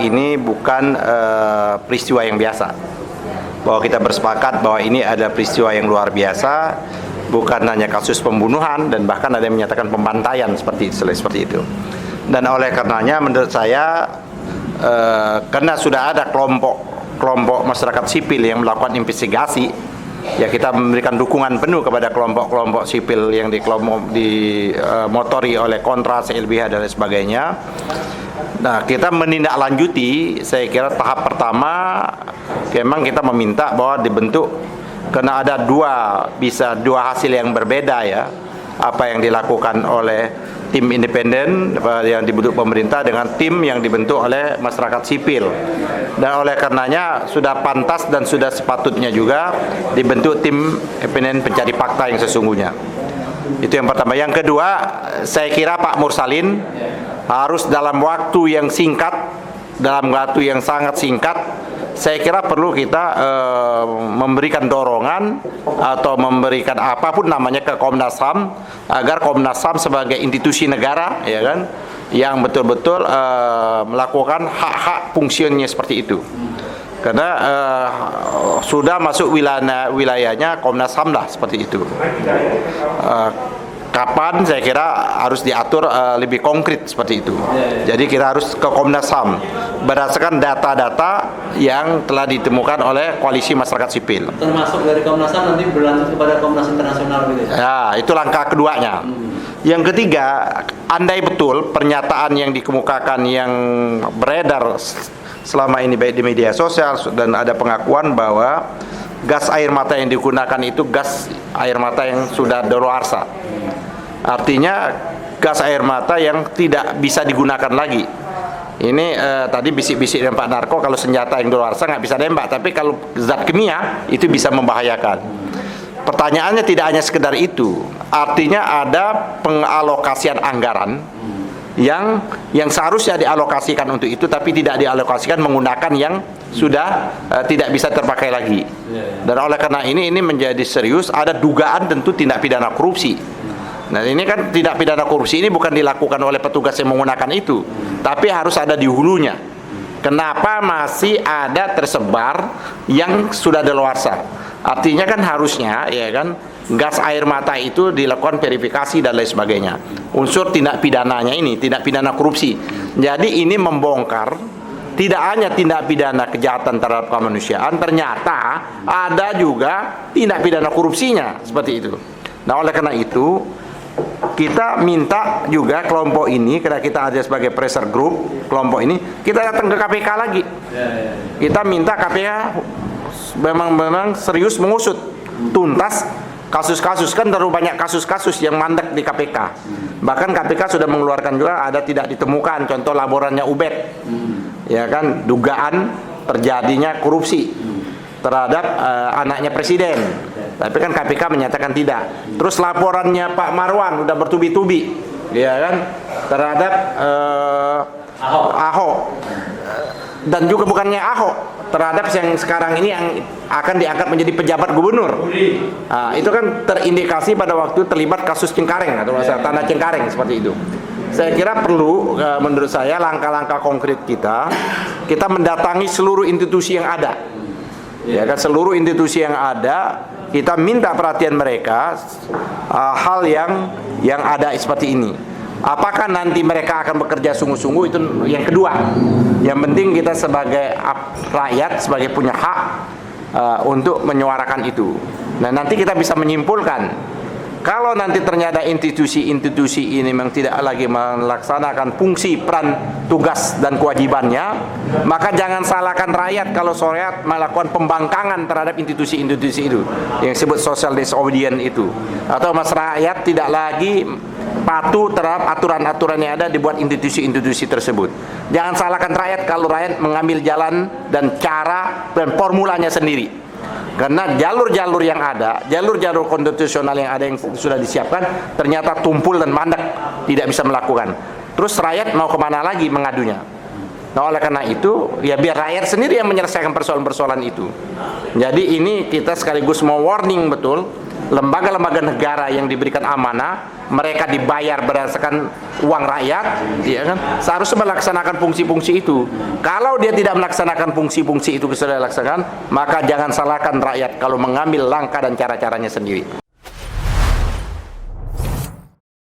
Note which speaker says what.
Speaker 1: Ini bukan peristiwa yang biasa. Bahwa kita bersepakat bahwa ini ada peristiwa yang luar biasa, bukan hanya kasus pembunuhan dan bahkan ada yang menyatakan pembantaian seperti itu. Dan oleh karenanya menurut saya karena sudah ada kelompok masyarakat sipil yang melakukan investigasi, ya kita memberikan dukungan penuh kepada kelompok-kelompok sipil yang dimotori oleh Kontras, LBH dan lain sebagainya. Nah, kita menindaklanjuti, saya kira tahap pertama memang kita meminta bahwa dibentuk, karena ada dua hasil yang berbeda ya, apa yang dilakukan oleh tim independen yang dibentuk pemerintah dengan tim yang dibentuk oleh masyarakat sipil. Dan oleh karenanya sudah pantas dan sudah sepatutnya juga dibentuk tim independen pencari fakta yang sesungguhnya. Itu yang pertama. Yang kedua, saya kira Pak Mursalin harus dalam waktu yang singkat, dalam waktu yang sangat singkat, saya kira perlu kita memberikan dorongan atau memberikan apapun namanya ke Komnas HAM, agar Komnas HAM sebagai institusi negara, ya kan, yang betul-betul melakukan hak-hak fungsinya seperti itu. Karena sudah masuk wilayahnya Komnas HAM lah seperti itu. Kapan saya kira harus diatur lebih konkret seperti itu. Jadi kita harus ke Komnas HAM berdasarkan data-data yang telah ditemukan oleh koalisi masyarakat sipil.
Speaker 2: Termasuk dari Komnas HAM nanti berlanjut kepada Komnas Internasional gitu.
Speaker 1: Ya, itu langkah keduanya. Yang ketiga, andai betul pernyataan yang dikemukakan yang beredar selama ini baik di media sosial dan ada pengakuan bahwa gas air mata yang digunakan itu gas air mata yang sudah daluarsa. Artinya gas air mata yang tidak bisa digunakan lagi. Ini tadi bisik-bisik dengan Pak Narko, kalau senjata yang daluarsa nggak bisa nembak, tapi kalau zat kimia itu bisa membahayakan. Pertanyaannya tidak hanya sekedar itu, artinya ada pengalokasian anggaran yang seharusnya dialokasikan untuk itu, tapi tidak dialokasikan menggunakan yang sudah tidak bisa terpakai lagi. Dan oleh karena ini menjadi serius, ada dugaan tentu tindak pidana korupsi. Nah, ini kan tindak pidana korupsi ini bukan dilakukan oleh petugas yang menggunakan itu, tapi harus ada di hulunya. Kenapa masih ada tersebar yang sudah daluarsa? Artinya kan harusnya, ya kan, gas air mata itu dilakukan verifikasi dan lain sebagainya. Unsur tindak pidananya ini, tindak pidana korupsi. Jadi ini membongkar tidak hanya tindak pidana kejahatan terhadap kemanusiaan, ternyata ada juga tindak pidana korupsinya seperti itu. Nah, oleh karena itu kita minta juga kelompok ini, karena kita ada sebagai pressure group kelompok ini, kita datang ke KPK lagi. Kita minta KPK memang serius mengusut tuntas kasus-kasus, kan terlalu banyak kasus-kasus yang mandek di KPK. Bahkan KPK sudah mengeluarkan juga ada tidak ditemukan, contoh laporannya Ubed, ya kan, dugaan terjadinya korupsi terhadap anaknya presiden. Tapi kan KPK menyatakan tidak. Terus laporannya Pak Marwan udah bertubi-tubi, ya kan, terhadap Ahok. Dan juga bukannya Ahok, terhadap yang sekarang ini yang akan diangkat menjadi pejabat gubernur. Nah, itu kan terindikasi pada waktu terlibat kasus Cengkareng atau tanah Cengkareng seperti itu. Saya kira perlu, menurut saya, langkah-langkah konkret kita mendatangi seluruh institusi yang ada. Ya kan, seluruh institusi yang ada, kita minta perhatian mereka hal yang ada seperti ini. Apakah nanti mereka akan bekerja sungguh-sungguh, itu yang kedua. Yang penting kita sebagai rakyat, sebagai punya hak untuk menyuarakan itu. Nah, nanti kita bisa menyimpulkan, kalau nanti ternyata institusi-institusi ini memang tidak lagi melaksanakan fungsi, peran, tugas, dan kewajibannya, maka jangan salahkan rakyat kalau rakyat melakukan pembangkangan terhadap institusi-institusi itu, yang disebut social disobedience itu. Atau masyarakat tidak lagi patuh terhadap aturan-aturan yang ada dibuat institusi-institusi tersebut. Jangan salahkan rakyat kalau rakyat mengambil jalan dan cara dan formulanya sendiri. Karena jalur-jalur yang ada, jalur-jalur konstitusional yang ada yang sudah disiapkan, ternyata tumpul dan mandek, tidak bisa melakukan. Terus rakyat mau kemana lagi mengadunya? Nah, oleh karena itu, ya biar rakyat sendiri yang menyelesaikan persoalan-persoalan itu. Jadi ini kita sekaligus mau warning betul lembaga-lembaga negara yang diberikan amanah, mereka dibayar berdasarkan uang rakyat, ya kan? Seharusnya melaksanakan fungsi-fungsi itu. Kalau dia tidak melaksanakan fungsi-fungsi itu sudah dilaksanakan, maka jangan salahkan rakyat kalau mengambil langkah dan cara-caranya sendiri.